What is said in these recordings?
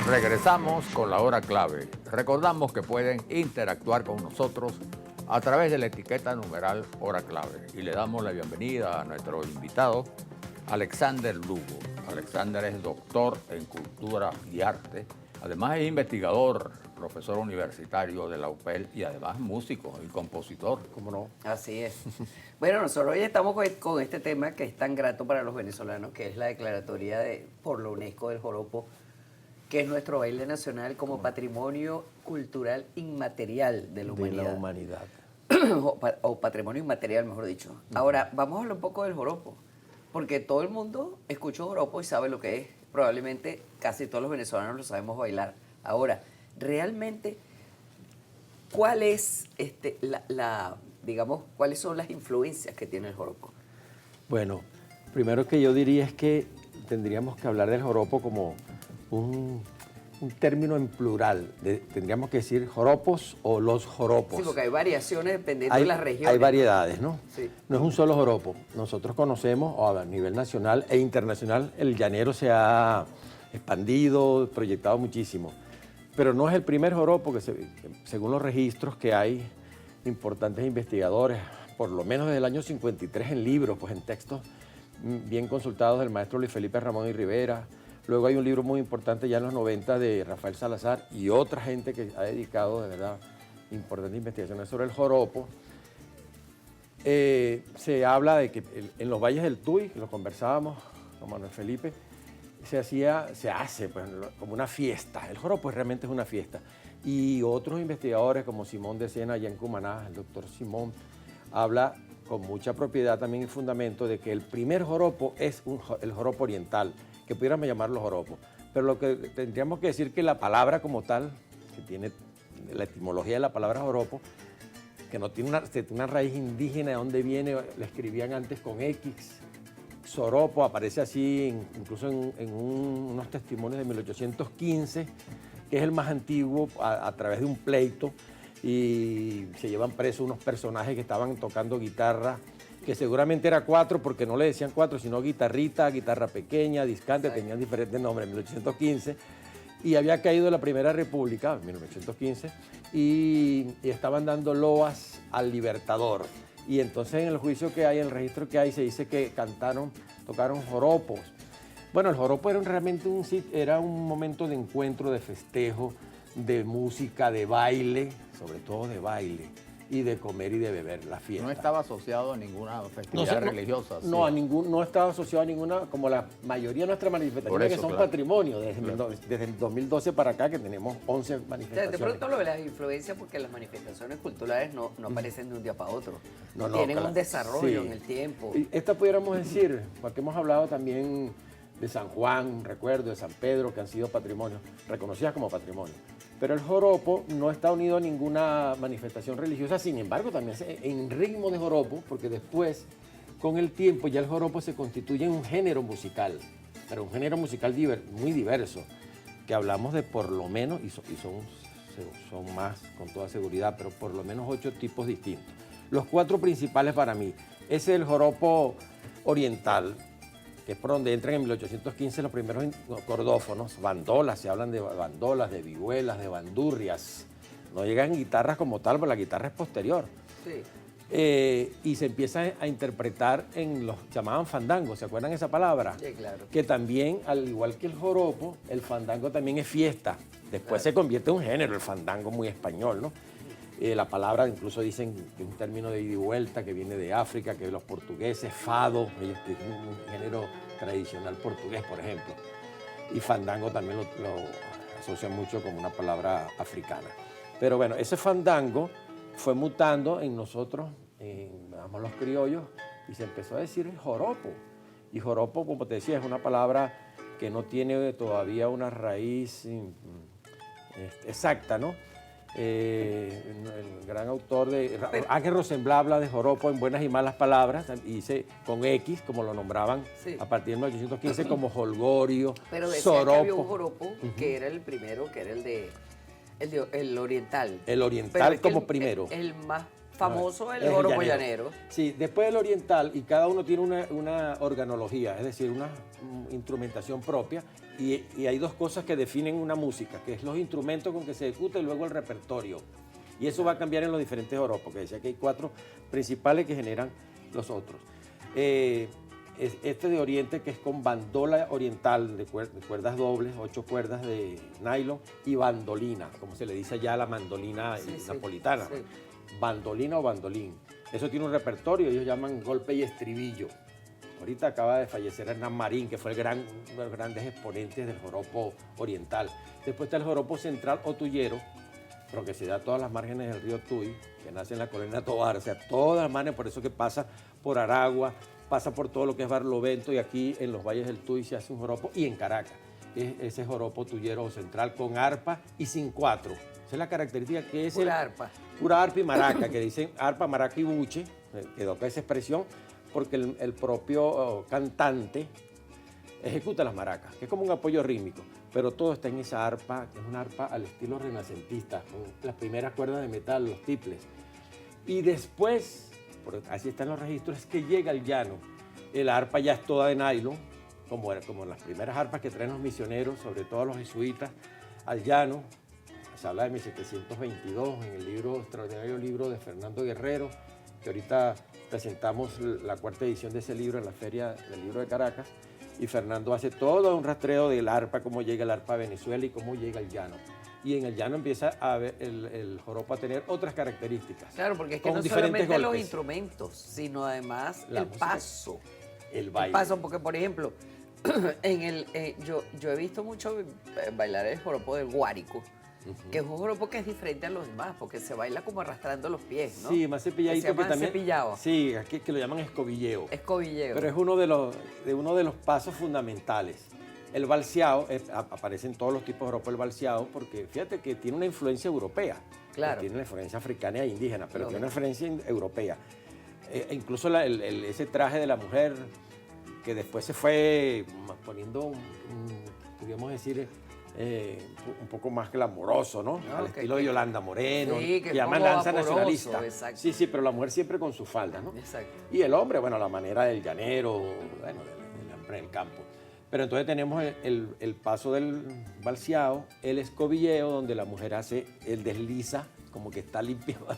Regresamos con la hora clave. Recordamos que pueden interactuar con nosotros a través de la etiqueta numeral hora clave. Y le damos la bienvenida a nuestro invitado, Alexander Lugo. Alexander es doctor en cultura y arte. Además es investigador, profesor universitario de la UPEL y además músico y compositor. ¿Cómo no? Así es. Bueno, nosotros hoy estamos con este tema que es tan grato para los venezolanos, que es la declaratoria por la UNESCO del joropo, que es nuestro baile nacional como patrimonio cultural inmaterial de la humanidad. O patrimonio inmaterial, mejor dicho. Ahora, vamos a hablar un poco del joropo, porque todo el mundo escucha joropo y sabe lo que es. Probablemente casi todos los venezolanos lo sabemos bailar. Ahora, realmente, ¿cuál es digamos, cuáles son las influencias que tiene el joropo? Bueno, primero que yo diría es que tendríamos que hablar del joropo como un término en plural. Tendríamos que decir joropos o los joropos. Sí, porque hay variaciones dependiendo de las regiones. Hay variedades, ¿no? Sí. No es un solo joropo. Nosotros conocemos, o a nivel nacional e internacional, el llanero se ha expandido, proyectado muchísimo. Pero no es el primer joropo que, según los registros que hay, importantes investigadores, por lo menos desde el año 53 en libros, pues en textos bien consultados del maestro Luis Felipe Ramón y Rivera. Luego hay un libro muy importante ya en los 90 de Rafael Salazar y otra gente que ha dedicado de verdad importantes investigaciones sobre el joropo. Se habla de que en los valles del Tuy, que lo conversábamos con Manuel Felipe, se hace pues, como una fiesta. El joropo realmente es una fiesta. Y otros investigadores como Simón de Sena allá en Cumaná, el doctor Simón, habla con mucha propiedad también y fundamento de que el primer joropo es el joropo oriental, que pudiéramos llamarlo joropo. Pero lo que tendríamos que decir que la palabra como tal, que tiene la etimología de la palabra joropo, que no tiene una raíz indígena de dónde viene, la escribían antes con X. Soropo aparece así incluso en unos testimonios de 1815, que es el más antiguo a través de un pleito, y se llevan presos unos personajes que estaban tocando guitarra, que seguramente era cuatro, porque no le decían cuatro, sino guitarrita, guitarra pequeña, discante, tenían diferentes nombres en 1815, y había caído la Primera República, en 1915, y estaban dando loas al Libertador. Y entonces en el juicio que hay, en el registro que hay, se dice que tocaron joropos. Bueno, el joropo era realmente un momento de encuentro, de festejo, de música, de baile, sobre todo de baile, y de comer y de beber, la fiesta. No estaba asociado a ninguna festividad religiosa. No, sí. No estaba asociado a ninguna, como la mayoría de nuestras manifestaciones que son patrimonio, desde el 2012 para acá, que tenemos 11 manifestaciones. De pronto lo de las influencias, porque las manifestaciones culturales no aparecen de un día para otro. Tienen un desarrollo en el tiempo. Y esta pudiéramos decir, porque hemos hablado también de San Juan, recuerdo, de San Pedro, que han sido patrimonios, reconocidas como patrimonio. Pero el joropo no está unido a ninguna manifestación religiosa, sin embargo, también en ritmo de joropo, porque después, con el tiempo, ya el joropo se constituye en un género musical, pero un género musical muy diverso, que hablamos de por lo menos, y son más con toda seguridad, pero por lo menos 8 tipos distintos. Los 4 principales para mí, ese es el joropo oriental, que es por donde entran en 1815 los primeros cordófonos, bandolas, se hablan de bandolas, de vihuelas, de bandurrias. No llegan guitarras como tal, porque la guitarra es posterior. Sí. Y se empieza a interpretar en los llamaban fandangos, ¿se acuerdan esa palabra? Sí, claro. Que también, al igual que el joropo, el fandango también es fiesta. Después se convierte en un género, el fandango muy español, ¿no? La palabra incluso dicen que es un término de ida y vuelta que viene de África, que los portugueses, fado, ellos tienen un género tradicional portugués, por ejemplo. Y fandango también lo asocian mucho como una palabra africana. Pero bueno, ese fandango fue mutando en nosotros, llamamos los criollos, y se empezó a decir joropo. Y joropo, como te decía, es una palabra que no tiene todavía una raíz exacta, ¿no? El gran autor Ángel Rosenblatt habla de joropo en Buenas y Malas Palabras, y dice con X, como lo nombraban a partir de 1815, como jolgorio, pero decía soropo. que había un joropo que era el primero, que era el de El oriental. El oriental Pero es que como primero. El más famoso es Es el el joropo llanero. llanero. Sí, después del oriental, y cada uno tiene una organología, es decir, una instrumentación propia, y hay dos cosas que definen una música, que es los instrumentos con que se ejecuta y luego el repertorio. Y eso va a cambiar en los diferentes joropos, que decía que hay 4 principales que generan los otros. Este de Oriente, que es con bandola oriental de cuerdas dobles, 8 cuerdas de nylon, y bandolina, como se le dice allá a la mandolina napolitana. Sí. Bandolina o bandolín. Eso tiene un repertorio, ellos llaman golpe y estribillo. Ahorita acaba de fallecer Hernán Marín, que fue uno de los grandes exponentes del joropo oriental. Después está el joropo central o tuyero, pero que se da a todas las márgenes del río Tuy, que nace en la colonia Tovar, o sea, todas las márgenes, por eso que pasa por Aragua, pasa por todo lo que es Barlovento, y aquí en los valles del Tuy se hace un joropo, y en Caracas, ese joropo tuyero o central con arpa y sin 4. Esa es la característica que es Pura arpa. Pura arpa y maraca, que dicen arpa, maraca y buche, quedó acá esa expresión, porque el propio cantante ejecuta las maracas, que es como un apoyo rítmico, pero todo está en esa arpa, que es una arpa al estilo renacentista, con las primeras cuerdas de metal, los tiples. Y después, así están los registros, es que llega el llano. El arpa ya es toda de nylon, como las primeras arpas que traen los misioneros, sobre todo los jesuitas, al llano. Se habla de 1722 en el extraordinario libro de Fernando Guerrero, que ahorita presentamos la 4ª edición de ese libro en la Feria del Libro de Caracas, y Fernando hace todo un rastreo del arpa, cómo llega el arpa a Venezuela y cómo llega el llano. Y en el llano empieza a ver el joropo a tener otras características. Claro, porque es que con no diferentes solamente los golpes. instrumentos, sino además La el música, paso. El baile. El paso, porque por ejemplo, yo he visto mucho bailar el joropo del guárico, que es un joropo que es diferente a los demás, porque se baila como arrastrando los pies, ¿no? Sí, más cepilladito, se llama que también. cepillado. Sí, aquí que lo llaman escobilleo. Escobilleo. Pero es uno de los pasos fundamentales. El valseado, aparece en todos los tipos de joropo el valseado, porque fíjate que tiene una influencia europea. Claro. Tiene una influencia africana e indígena, pero tiene una Lógico. influencia europea. Incluso ese traje de la mujer, que después se fue poniendo, podríamos decir, un poco más glamoroso, ¿no? No, Al estilo de Yolanda Moreno, sí, que que llaman como danza vaporoso, nacionalista. exacto. Sí, sí, pero la mujer siempre con su falda, ¿no? Exacto. Y el hombre, bueno, la manera del llanero, bueno, del hombre del campo. Pero entonces tenemos el paso del valseado, el escobilleo, donde la mujer hace el desliza, como que está limpiando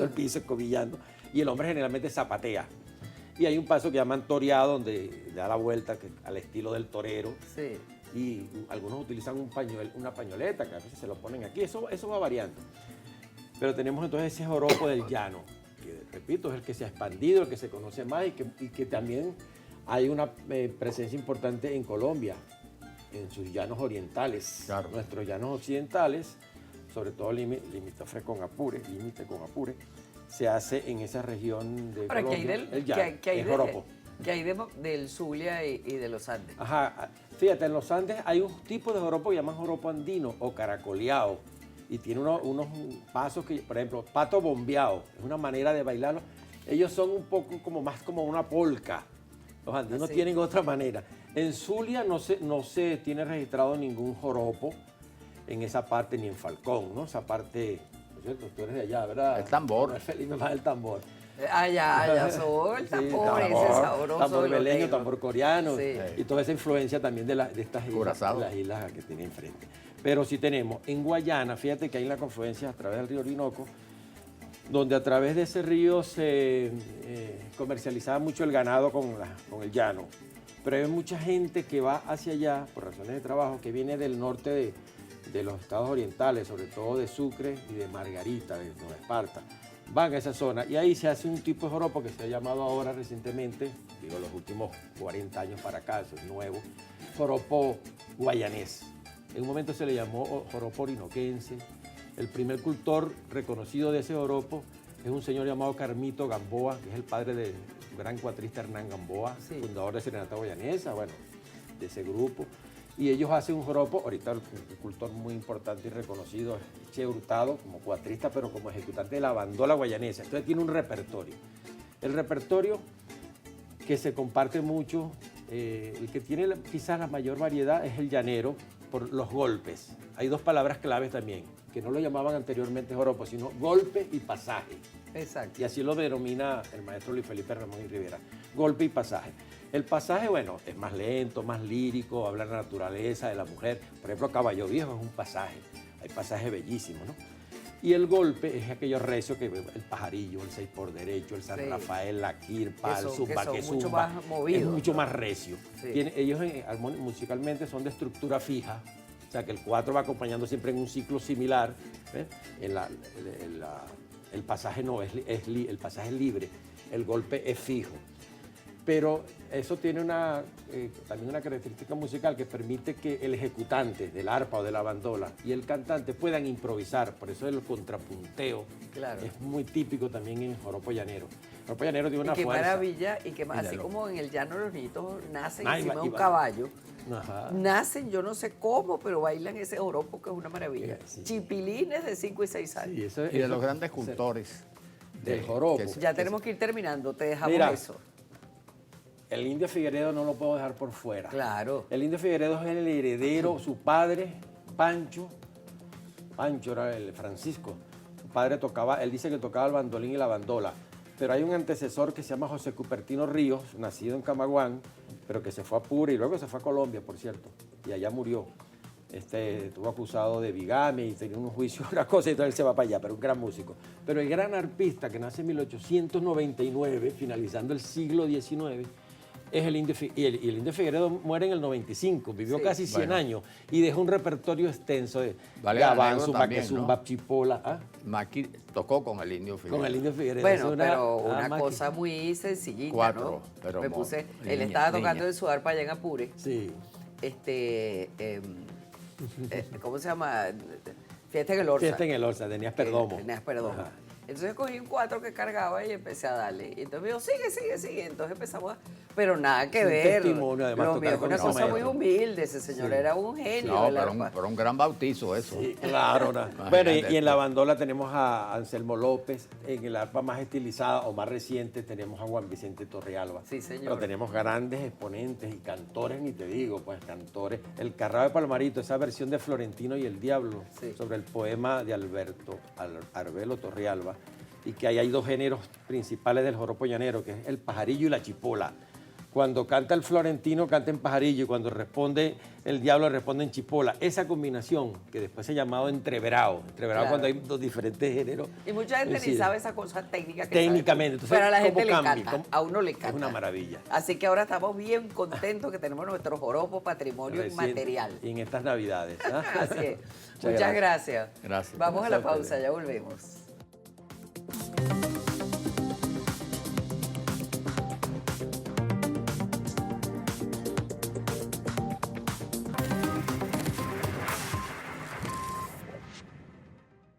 el piso, escobillando, y el hombre generalmente zapatea. Y hay un paso que llaman toreado, donde da la vuelta al estilo del torero. Sí. Y algunos utilizan una pañoleta, que a veces se lo ponen aquí, eso va variando. Pero tenemos entonces ese joropo del llano, que repito, es el que se ha expandido, el que se conoce más, y que también hay una presencia importante en Colombia, en sus llanos orientales. Claro. Nuestros llanos occidentales, sobre todo limítrofe con Apure, límite con Apure, se hace en esa región de Ahora, Colombia, el llano, el joropo. ¿Qué hay del Zulia y de los Andes? Ajá, fíjate, en los Andes hay un tipo de joropo que llaman joropo andino o caracoleado, y tiene unos pasos que, por ejemplo, pato bombeado, es una manera de bailarlo. Ellos son un poco más como una polca. Los andinos Así. tienen otra manera. En Zulia no se tiene registrado ningún joropo en esa parte, ni en Falcón, ¿no? Esa parte, ¿no es cierto? Tú eres de allá, ¿verdad? El tambor. No, Felipe, más el tambor. Allá soy el Sí, tambor, ese sabroso. tambor de los beleño, negros. tambor coreano, Sí. y toda esa influencia también de estas islas, Curazao. las islas que tiene enfrente. Pero sí tenemos en Guayana, fíjate que hay una confluencia a través del río Orinoco, donde a través de ese río se comercializaba mucho el ganado con el llano. Pero hay mucha gente que va hacia allá, por razones de trabajo, que viene del norte de los estados orientales, sobre todo de Sucre y de Margarita, de Nueva Esparta. Van a esa zona y ahí se hace un tipo de joropo que se ha llamado ahora recientemente, digo los últimos 40 años para acá, eso es nuevo, joropo guayanés. En un momento se le llamó joropo orinoquense. El primer cultor reconocido de ese joropo es un señor llamado Carmito Gamboa, que es el padre del gran cuatrista Hernán Gamboa, Sí. fundador de Serenata Guayanesa, bueno, de ese grupo. Y ellos hacen un joropo, ahorita un cultor muy importante y reconocido es Che Hurtado, como cuatrista, pero como ejecutante de la bandola guayanesa. Entonces tiene un repertorio. El repertorio que se comparte mucho, el que tiene quizás la mayor variedad es el llanero, por los golpes. Hay dos palabras claves también, que no lo llamaban anteriormente joropo, sino golpe y pasaje. Exacto. Y así lo denomina el maestro Luis Felipe Ramón y Rivera, golpe y pasaje. El pasaje, bueno, es más lento, más lírico, habla de la naturaleza, de la mujer. Por ejemplo, Caballo Viejo es un pasaje, hay pasajes bellísimos, ¿no? Y el golpe es aquello recio que el pajarillo, el 6 por derecho, el San Sí. Rafael, la quirpa, el zumba, que que son mucho zumba. más movidos, Es mucho ¿no? más recio. Sí. Ellos musicalmente son de estructura fija, o sea que el 4 va acompañando siempre en un ciclo similar. ¿Ves? El pasaje no, el pasaje es libre, el golpe es fijo. Pero eso tiene también una característica musical que permite que el ejecutante del arpa o de la bandola y el cantante puedan improvisar. Por eso el contrapunteo Claro. es muy típico también en joropo llanero. El joropo llanero tiene Y una qué fuerza. maravilla, y que así Míralo. como en el llano los niñitos nacen Ay, encima de un iba- caballo, Ajá. nacen, yo no sé cómo, pero bailan ese joropo que es una maravilla. Sí. Chipilines de 5 y 6 años. Sí, eso- Y de eso- los grandes cultores del joropo. que se- Ya tenemos que ir terminando, te dejamos Mira. eso. El Indio Figueredo no lo puedo dejar por fuera. Claro. El Indio Figueredo es el heredero, su padre, Pancho era el Francisco. Su padre tocaba, él dice que tocaba el bandolín y la bandola. Pero hay un antecesor que se llama José Cupertino Ríos, nacido en Camaguán, pero que se fue a Pura y luego se fue a Colombia, por cierto, y allá murió. Estuvo acusado de bigamia y tenía un juicio, una cosa, y entonces él se va para allá, pero un gran músico. Pero el gran arpista que nace en 1899, finalizando el siglo XIX, es el Indio Figueredo. Y el Indio Figueredo muere en el 95, vivió Sí. casi 100 Bueno. años y dejó un repertorio extenso de Vale la gabán, anécdota zumba, también, que ¿no? zumba, chipola. ¿Ah? Maqui tocó con el Indio Figueredo. Con el Indio Figueredo. Bueno, es pero una máquina. cosa muy sencillita, 4, ¿no? pero Me mo- puse, él niña, estaba tocando niña. en su arpa allá en Apure. Sí. ¿Cómo se llama? Fiesta en el Orza. Fiesta en el Orza, tenías Perdomo. Tenías Perdomo. Ajá. Entonces cogí un 4 que cargaba y empecé a darle. Y entonces me dijo, sigue. Entonces empezamos a... Pero nada que Es un ver. testimonio, además, Lo tocar mío fue con una ese cosa muy maestro. humilde. Ese señor Sí. era un genio No, del pero arpa. un gran bautizo eso. Sí, claro. Imagínate Bueno, y en la tú. bandola tenemos a Anselmo López, en el arpa más estilizada o más reciente tenemos a Juan Vicente Torrealba. Sí, señor. Pero tenemos grandes exponentes y cantores, ni te digo, pues cantores. El Carrao de Palmarito, esa versión de Florentino y el Diablo, Sí. sobre el poema de Alberto Arbelo Torrealba, y que ahí hay dos géneros principales del joropo llanero, que es el pajarillo y la chipola. Cuando canta el florentino, canta en pajarillo, y cuando responde el diablo, responde en chipola. Esa combinación, que después se ha llamado entreverado, Claro. cuando hay dos diferentes géneros. Y mucha gente Es ni decir, sabe esa cosa técnica que técnicamente. sabe tú. Pero a la ¿cómo gente le cambia? encanta. ¿Cómo? A uno le encanta. Es una maravilla. Así que ahora estamos bien contentos que tenemos nuestro joropo patrimonio Recién- inmaterial. Y en estas Navidades. ¿ah? Así es. Muchas Muchas gracias. Gracias. Vamos a la Gracias a pausa, ustedes. ya volvemos.